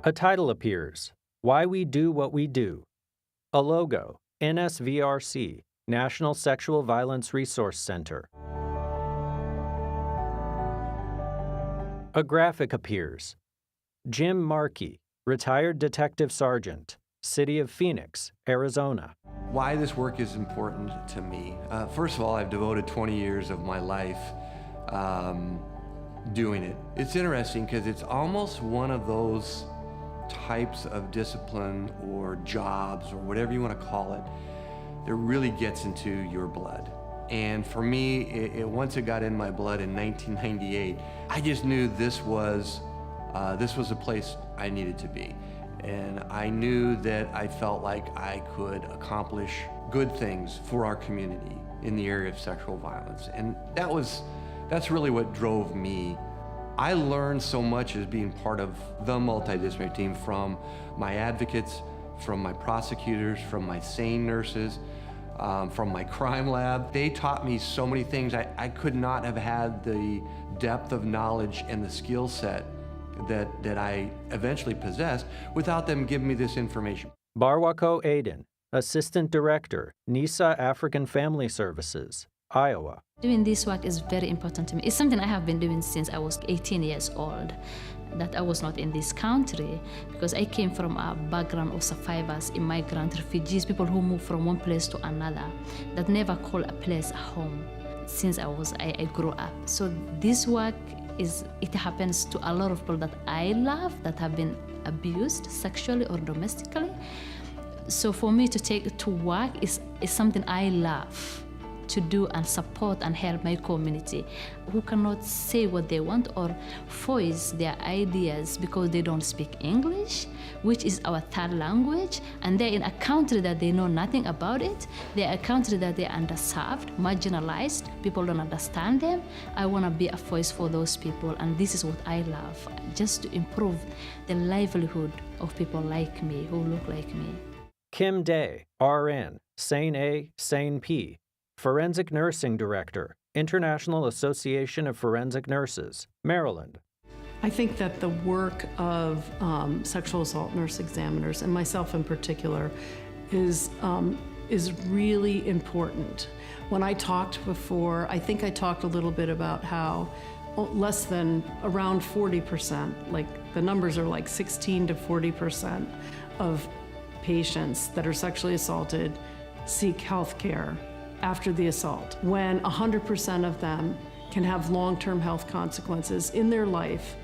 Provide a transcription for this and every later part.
A title appears, Why We Do What We Do. A logo, NSVRC, National Sexual Violence Resource Center. A graphic appears, Jim Markey, Retired Detective Sergeant, City of Phoenix, Arizona. Why this work is important to me. First of all, I've devoted 20 years of my life doing it. It's interesting because it's almost one of those types of discipline or jobs or whatever you want to call it that really gets into your blood. And for me, once it got in my blood in 1998, I just knew this was a place I needed to be. And I knew that I felt like I could accomplish good things for our community in the area of sexual violence. And that's really what drove me. I learned so much as being part of the multidisciplinary team from my advocates, from my prosecutors, from my SANE nurses, from my crime lab. They taught me so many things. I could not have had the depth of knowledge and the skill set that I eventually possessed without them giving me this information. Barwako Aiden, Assistant Director, NISA African Family Services, Iowa. Doing this work is very important to me. It's something I have been doing since I was 18 years old, that I was not in this country, because I came from a background of survivors, immigrant, refugees, people who move from one place to another, that never call a place a home since I grew up. So this work it happens to a lot of people that I love that have been abused sexually or domestically. So for me to work is something I love to do and support and help my community who cannot say what they want or voice their ideas because they don't speak English, which is our third language, and they're in a country that they know nothing about it. They're a country that they're underserved, marginalized, people don't understand them. I want to be a voice for those people, and this is what I love, just to improve the livelihood of people like me, who look like me. Kim Day, RN, SANE A, SANE P, Forensic Nursing Director, International Association of Forensic Nurses, Maryland. I think that the work of sexual assault nurse examiners, and myself in particular, is really important. When I talked before, I think I talked a little bit about how less than around 40%, like the numbers are like 16 to 40% of patients that are sexually assaulted seek health care after the assault, when 100% of them can have long-term health consequences in their life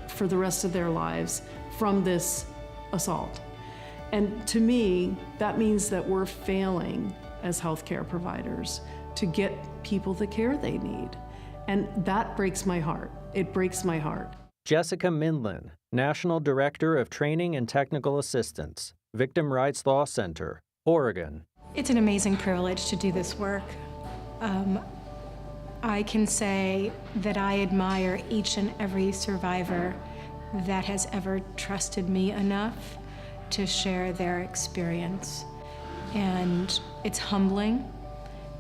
for the rest of their lives from this assault. And to me, that means that we're failing as healthcare providers to get people the care they need. And that breaks my heart. It breaks my heart. Jessica Mindlin, National Director of Training and Technical Assistance, Victim Rights Law Center, Oregon. It's an amazing privilege to do this work. I can say that I admire each and every survivor that has ever trusted me enough to share their experience. And it's humbling,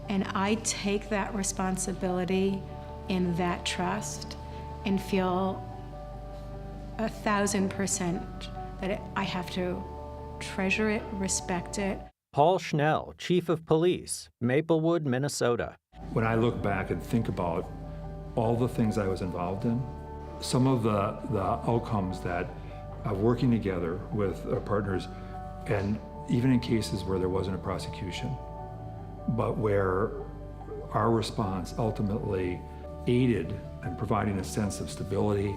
and I take that responsibility and that trust and feel 1,000% that I have to treasure it, respect it. Paul Schnell, Chief of Police, Maplewood, Minnesota. When I look back and think about all the things I was involved in, some of the outcomes that working together with our partners, and even in cases where there wasn't a prosecution, but where our response ultimately aided in providing a sense of stability,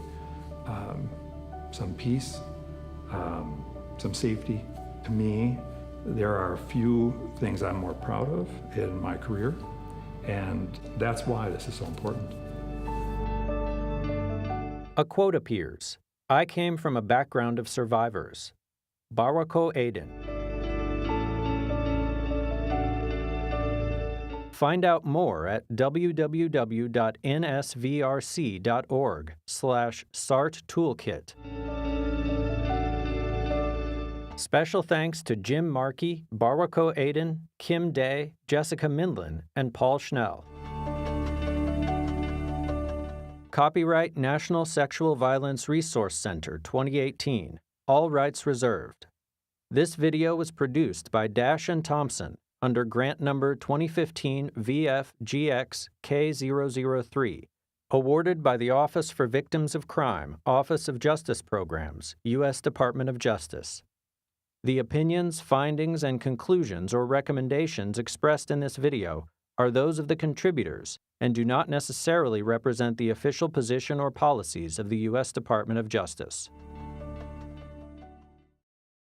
some peace, some safety. To me, there are a few things I'm more proud of in my career, and that's why this is so important. A quote appears, I came from a background of survivors. Barwako Aiden. Find out more at www.nsvrc.org/SART Toolkit. Special thanks to Jim Markey, Barwako Aiden, Kim Day, Jessica Mindlin, and Paul Schnell. Copyright National Sexual Violence Resource Center 2018. All rights reserved. This video was produced by Dash and Thompson under grant number 2015 VFGX-K003, awarded by the Office for Victims of Crime, Office of Justice Programs, U.S. Department of Justice. The opinions, findings, and conclusions or recommendations expressed in this video are those of the contributors and do not necessarily represent the official position or policies of the U.S. Department of Justice.